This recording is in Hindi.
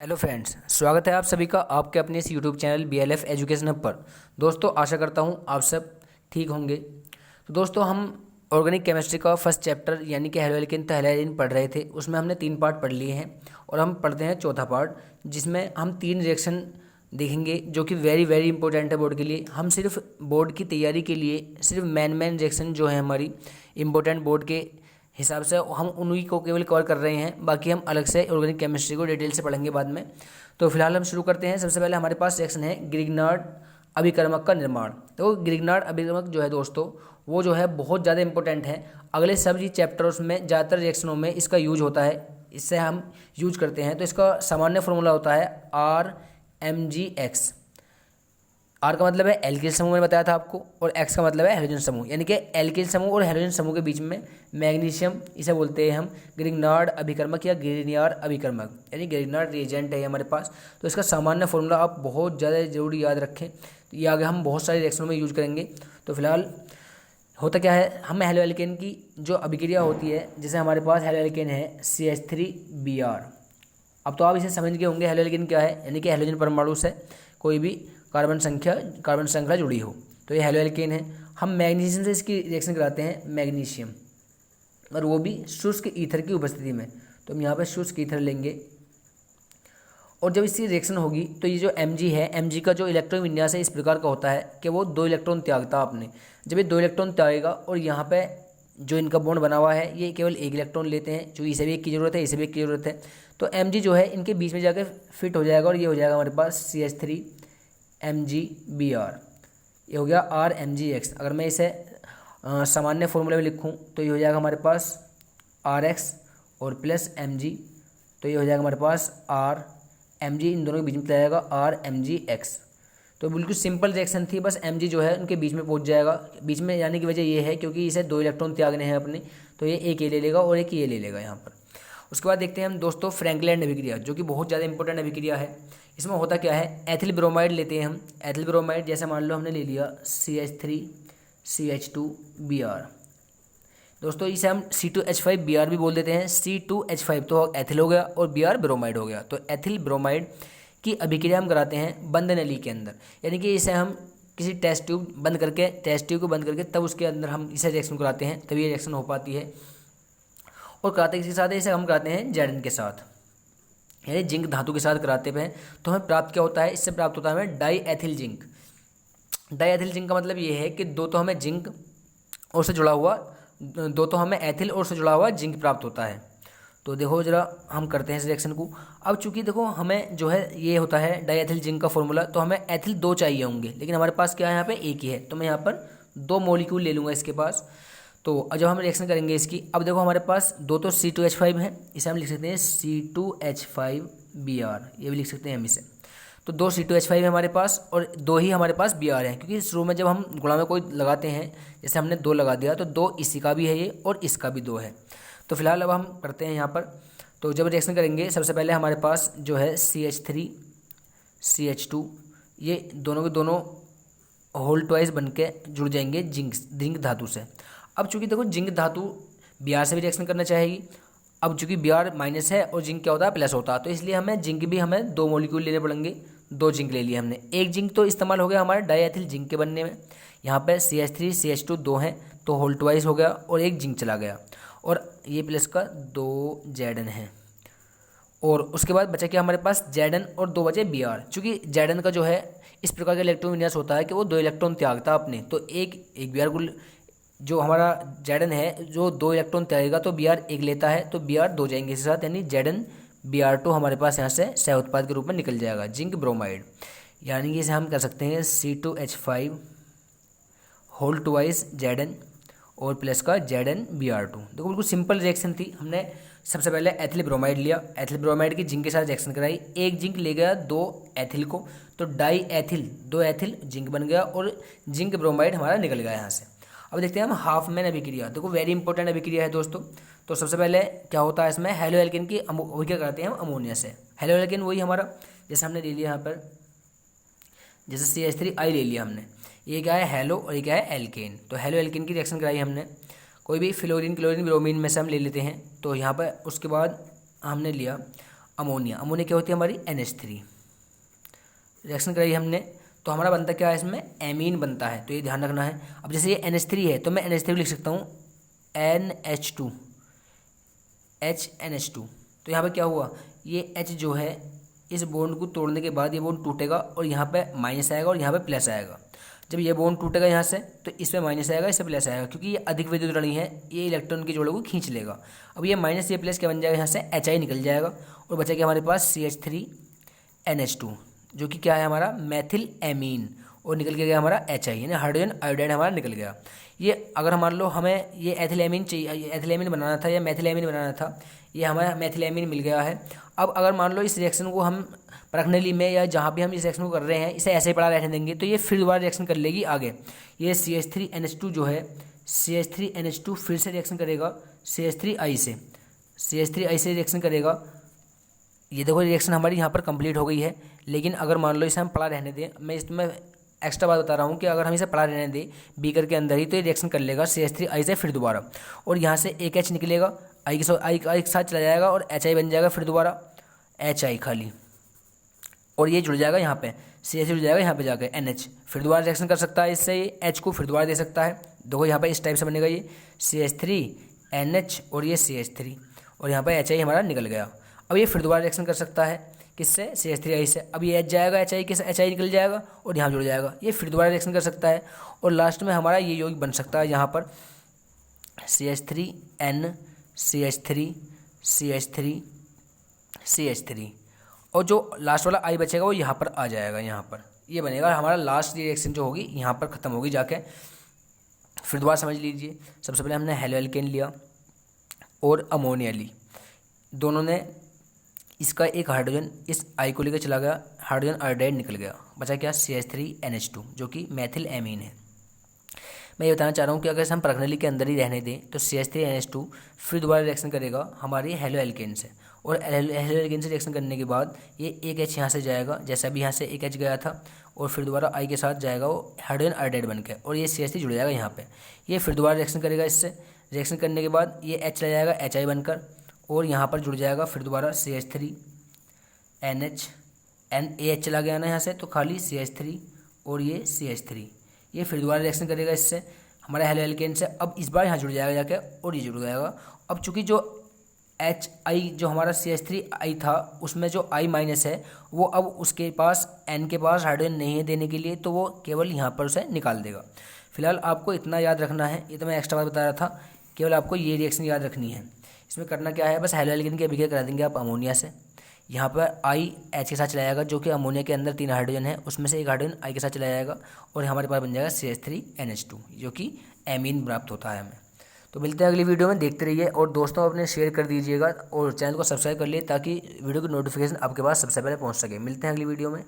हेलो फ्रेंड्स, स्वागत है आप सभी का आपके अपने इस YouTube channel BLF education hub पर। दोस्तों, आशा करता हूँ आप सब ठीक होंगे। तो दोस्तों, हम ऑर्गेनिक केमिस्ट्री का फर्स्ट चैप्टर यानी कि हेलोएल्केन हैलोजन पढ़ रहे थे। उसमें हमने 3 पार्ट पढ़ लिए हैं और हम पढ़ते हैं चौथा पार्ट, जिसमें हम 3 रिएक्शन देखेंगे जो कि वेरी वेरी इंपॉर्टेंट है बोर्ड के लिए। हम सिर्फ बोर्ड की तैयारी के लिए सिर्फ मेन रिएक्शन जो है हमारी इंपॉर्टेंट बोर्ड के हिसाब से हम उन्हीं को केवल कवर कर रहे हैं। बाकी हम अलग से ऑर्गेनिक केमिस्ट्री को डिटेल से पढ़ेंगे बाद में। तो फिलहाल हम शुरू करते हैं। सबसे पहले हमारे पास सेक्शन है ग्रिग्नार्ड अभिकर्मक का निर्माण। तो ग्रिग्नार्ड अभिकर्मक जो है दोस्तों, वो जो है बहुत ज़्यादा इंपॉर्टेंट है। अगले सभी चैप्टर्स में ज़्यादातर रिएक्शनों में इसका यूज होता है, इससे हम यूज करते हैं। तो इसका सामान्य फॉर्मूला होता है RMgX। आर का मतलब है एल्किल समूह, मैंने बताया था आपको, और एक्स का मतलब है हेलोजन समूह। यानी कि एल्किल समूह और हेलोजन समूह के बीच में मैग्नीशियम, इसे बोलते हैं हम ग्रिग्नार्ड अभिकर्मक या ग्रिग्नार्ड अभिकर्मक, यानी ग्रिग्नार्ड रिएजेंट है हमारे पास। तो इसका सामान्य फॉर्मूला आप बहुत ज़्यादा जरूरी याद रखें। तो ये आगे हम बहुत सारे रिएक्शनों में यूज करेंगे। तो फिलहाल होता क्या है, हम हेलोएल्केन की जो अभिक्रिया होती है, जैसे हमारे पास हेलोएल्केन है CH3Br। अब तो आप इसे समझ गए होंगे हेलोएल्केन क्या है, यानी कि हेलोजन परमाणु से कोई भी कार्बन श्रृंखला जुड़ी हो, तो ये हेलोएल्केन है। हम मैग्नीशियम से इसकी रिएक्शन कराते हैं, मैग्नीशियम, और वो भी शुष्क ईथर की उपस्थिति में। तो हम यहाँ पर शुष्क ईथर लेंगे और जब इसकी रिएक्शन होगी तो ये जो Mg है, Mg का जो इलेक्ट्रॉन विन्यास है इस प्रकार का होता है कि वो 2 इलेक्ट्रॉन त्यागता आपने। जब ये 2 इलेक्ट्रॉन त्यागेगा और यहाँ पे जो इनका बॉन्ड बना हुआ है ये केवल 1 इलेक्ट्रॉन लेते हैं, जो इसे भी 1 की ज़रूरत है, इसे भी 1 की ज़रूरत है। तो Mg जो है इनके बीच में जाकर फिट हो जाएगा और ये हो जाएगा हमारे पास CH3MgBr। ये हो गया RMgX। अगर मैं इसे सामान्य फॉर्मूले में लिखूँ तो ये हो जाएगा हमारे पास RX और प्लस Mg। तो ये हो जाएगा हमारे पास RMg, इन दोनों के बीच में चला जाएगा RMgX। तो बिल्कुल सिंपल रिएक्शन थी, बस Mg जो है उनके बीच में पहुंच जाएगा। बीच में जाने की वजह ये है क्योंकि इसे 2 इलेक्ट्रॉन त्यागने हैं अपने, तो ये एक ये ले लेगा और एक ये ले लेगा यहाँ पर। उसके बाद देखते हैं हम दोस्तों फ्रैंकलैंड अभिक्रिया, जो कि बहुत ज़्यादा इंपॉर्टेंट अभिक्रिया है। इसमें होता क्या है, एथिल ब्रोमाइड लेते हैं हम। एथिल ब्रोमाइड जैसे मान लो हमने ले लिया CH3CH2Br। दोस्तों इसे हम C2H5Br भी बोल देते हैं। C2H5 तो एथिल हो गया और Br ब्रोमाइड हो गया। तो एथिल ब्रोमाइड की अभिक्रिया हम कराते हैं बंद नली के अंदर, यानी कि इसे हम किसी टेस्ट ट्यूब को बंद करके तब उसके अंदर हम इसे रिएक्शन कराते हैं, तभी ये रिएक्शन हो पाती है। और कराते किसके साथ है, इसे हम कराते हैं जैडन के साथ, यानी जिंक धातु के साथ कराते हैं। तो हमें प्राप्त क्या होता है, इससे प्राप्त होता है हमें die ethyl zinc. Die ethyl zinc का मतलब ये है कि दो तो हमें जिंक और से जुड़ा हुआ एथिल और से जुड़ा हुआ जिंक प्राप्त होता है। तो देखो जरा हम करते हैं इस रिएक्शन को। अब चूंकि देखो हमें जो है ये होता है डाई एथिल जिंक का फॉर्मूला, तो हमें एथिल 2 चाहिए होंगे, लेकिन हमारे पास क्या है यहाँ पे एक ही है। तो मैं यहाँ पर 2 मॉलिक्यूल ले लूँगा इसके पास। तो जब हम रिएक्शन करेंगे इसकी, अब देखो हमारे पास 2 तो C2H5 है, इसे हम लिख सकते हैं C2H5Br, ये भी लिख सकते हैं हम इसे। तो 2 C2H5 है हमारे पास और 2 ही हमारे पास Br है, क्योंकि शुरू में जब हम गुणा में कोई लगाते हैं, जैसे हमने 2 लगा दिया, तो 2 इसी का भी है ये और इसका भी 2 है। तो फिलहाल अब हम करते हैं यहाँ पर। तो जब रिएक्शन करेंगे सबसे पहले हमारे पास जो है CH3CH2, ये दोनों के दोनों होल ट्वाइस बन के जुड़ जाएंगे जिंक धातु से। अब चूंकि देखो जिंक धातु Br से भी रिएक्शन करना चाहेगी। अब चूंकि Br माइनस है और जिंक क्या होता है, प्लस होता है, तो इसलिए हमें जिंक भी हमें 2 मॉलिक्यूल लेने पड़ेंगे। 2 जिंक ले लिए हमने। एक जिंक तो इस्तेमाल हो गया हमारे डाईएथिल जिंक के बनने में। यहाँ पे CH3CH2 2 हैं, तो होल ट्वाइस हो गया और एक जिंक चला गया, और ये प्लस का 2 जैडन है। और उसके बाद बचा क्या हमारे पास, जैडन और 2 बचे Br। चूंकि जैडन का जो है इस प्रकार का इलेक्ट्रॉन विन्यास होता है कि वो 2 इलेक्ट्रॉन त्यागता अपने, तो एक Br को, जो हमारा जैडन है जो 2 इलेक्ट्रॉन त्यागेगा तो Br 1 लेता है, तो Br 2 जाएंगे इसके साथ, यानी जैडन Br2 हमारे पास यहाँ से सह उत्पाद के रूप में निकल जाएगा, जिंक ब्रोमाइड। यानी कि इसे हम कर सकते हैं C2H5 होल ट्वाइस जैडन और प्लस का जैडन Br2। देखो बिल्कुल सिंपल रिएक्शन थी। हमने सबसे पहले एथिल ब्रोमाइड लिया, एथिल ब्रोमाइड की जिंक के साथ रिएक्शन कराई, एक जिंक ले गया 2 एथिल को, तो डाई एथिल 2 एथिल जिंक बन गया और जिंक ब्रोमाइड हमारा निकल गया यहाँ से। अब देखते हैं हम हाफ मैन अभिक्रिया। देखो वेरी इंपॉर्टेंट अभिक्रिया है दोस्तों। तो सबसे पहले क्या होता है इसमें, हेलोएल्केन की अभिक्रिया करते हैं हम अमोनिया से। हेलोएल्केन वही हमारा जैसे हमने ले लिया यहाँ पर, जैसे CH3I ले लिया हमने, ये क्या है हेलो और ये क्या है एल्केन। तो हेलो एल्केन की रिएक्शन कराई हमने, कोई भी फ्लोरीन क्लोरीन ब्रोमीन में से हम ले लेते हैं। तो यहाँ पर उसके बाद हमने लिया अमोनिया। अमोनिया क्या होती है हमारी NH3। रिएक्शन कराई हमने तो हमारा बनता क्या है, इसमें एमीन बनता है, तो ये ध्यान रखना है। अब जैसे ये NH3 है तो मैं NH3 लिख सकता हूँ NH2 HNH2। तो यहाँ पे क्या हुआ, ये H जो है इस बॉन्ड को तोड़ने के बाद ये बॉन्ड टूटेगा और यहाँ पे माइनस आएगा और यहाँ पे प्लस आएगा। जब ये बॉन्ड टूटेगा यहाँ से तो इसमें माइनस आएगा, इससे प्लस आएगा, क्योंकि ये अधिक विद्युत ऋणी है, ये इलेक्ट्रॉन के जोड़े को खींच लेगा। अब ये माइनस ये प्लस क्या बन जाएगा, यहाँ से HI निकल जाएगा और बचेगा हमारे पास CH3NH2 जो कि क्या है हमारा मैथिल एमीन, और निकल के गया हमारा HI यानी हाइड्रोजन आयोडाइड हमारा निकल गया। ये अगर मान लो हमें ये एथिलेमीन चाहिए, एथिलेमीन बनाना था या मैथिलेमीन बनाना था, ये हमारा मैथिलेमीन मिल गया है। अब अगर मान लो इस रिएक्शन को हम परखनली में या जहाँ भी हम इस रिएक्शन को कर रहे हैं इसे ऐसे ही पड़ा रहने देंगे तो ये फिर दोबारा रिएक्शन कर लेगी आगे। ये CH3NH2 जो है CH3NH2 फिर से रिएक्शन करेगा CH3I से, CH3I से रिएक्शन करेगा। ये देखो रिएक्शन हमारी यहाँ पर कंप्लीट हो गई है। लेकिन अगर मान लो इसे हम पड़ा रहने दें, मैं इसमें एक्स्ट्रा बात बता रहा हूँ कि अगर हम इसे पड़ा रहने दें बीकर के अंदर ही तो ये रिएक्शन कर लेगा CH3I से फिर दोबारा, और यहाँ से एक H निकलेगा, I के साथ चला जाएगा और HI बन जाएगा फिर दोबारा HI खाली, और ये जुड़ जाएगा यहाँ पे CH जुड़ जाएगा यहाँ पे जाकर NH, फिर दोबारा रिएक्शन कर सकता है इससे, ये H को फिर दोबारा दे सकता है। देखो यहाँ पे इस टाइप से बनेगा ये CH3NH और ये CH3 और यहाँ पे HI हमारा निकल गया। अब ये फिर दोबारा रिएक्शन कर सकता है किससे, CH3I से। अब ये H जाएगा HI के HI निकल जाएगा और यहाँ जुड़ जाएगा, ये फिर दोबारा रिएक्शन कर सकता है और लास्ट में हमारा ये यौगिक बन सकता है यहाँ पर CH3N CH3 CH3 CH3, और जो लास्ट वाला I बचेगा वो यहाँ पर आ जाएगा, यहाँ पर ये बनेगा हमारा लास्ट रिएक्शन जो होगी यहाँ पर ख़त्म होगी जाके। फिर दोबारा समझ लीजिए, सबसे पहले हमने हेलो एल्केन लिया और अमोनिया ली, दोनों ने इसका एक हाइड्रोजन इस I को लेकर चला गया, हाइड्रोजन आयोडाइड निकल गया, बचा क्या CH3NH2 जो कि मैथिल एमीन है। मैं ये बताना चाह रहा हूँ कि अगर हम परखनली के अंदर ही रहने दें तो CH3NH2 फिर दोबारा रिएक्शन करेगा हमारी हेलो एल्केन से, और हेलो एल्केन से रिएक्शन करने के बाद ये एक H यहाँ से जाएगा, जैसा भी यहाँ से एक H गया था, और फिर दोबारा I के साथ जाएगा वो हाइड्रोजन आयोडाइड बन के, और ये CH3 जुड़ जाएगा यहाँ पे। ये फिर दोबारा रिएक्शन करेगा इससे, रिएक्शन करने के बाद ये H चला जाएगा HI बनकर, और यहाँ पर जुड़ जाएगा फिर दोबारा CH3NH NaH चला गया ना यहाँ से, तो खाली CH3 और ये CH3, ये फिर दोबारा रिएक्शन करेगा इससे हमारा हेलो एल्केन से। अब इस बार यहाँ जुड़ जाएगा जाके और ये जुड़ जाएगा। अब चूंकि जो HI जो हमारा CH3I था उसमें जो I माइनस है वो अब उसके पास N के पास हाइड्रोजन नहीं है देने के लिए, तो वो केवल यहाँ पर उसे निकाल देगा। फिलहाल आपको इतना याद रखना है, ये तो मैं एक्स्ट्रा बात बता रहा था, केवल आपको ये रिएक्शन याद रखनी है। इसमें करना क्या है, बस हेलो एल्केन की अभिक्रिया करा देंगे आप अमोनिया से, यहाँ पर I H के साथ चला जाएगा जो कि अमोनिया के अंदर 3 हाइड्रोजन है, उसमें से एक हाइड्रोजन I के साथ चला जाएगा और हमारे पास बन जाएगा CH3NH2 जो कि एमीन प्राप्त होता है हमें। तो मिलते हैं अगली वीडियो में, देखते रहिए और दोस्तों अपने शेयर कर दीजिएगा और चैनल को सब्सक्राइब कर लिए ताकि वीडियो की नोटिफिकेशन आपके पास सबसे पहले पहुँच सके। मिलते हैं अगली वीडियो में।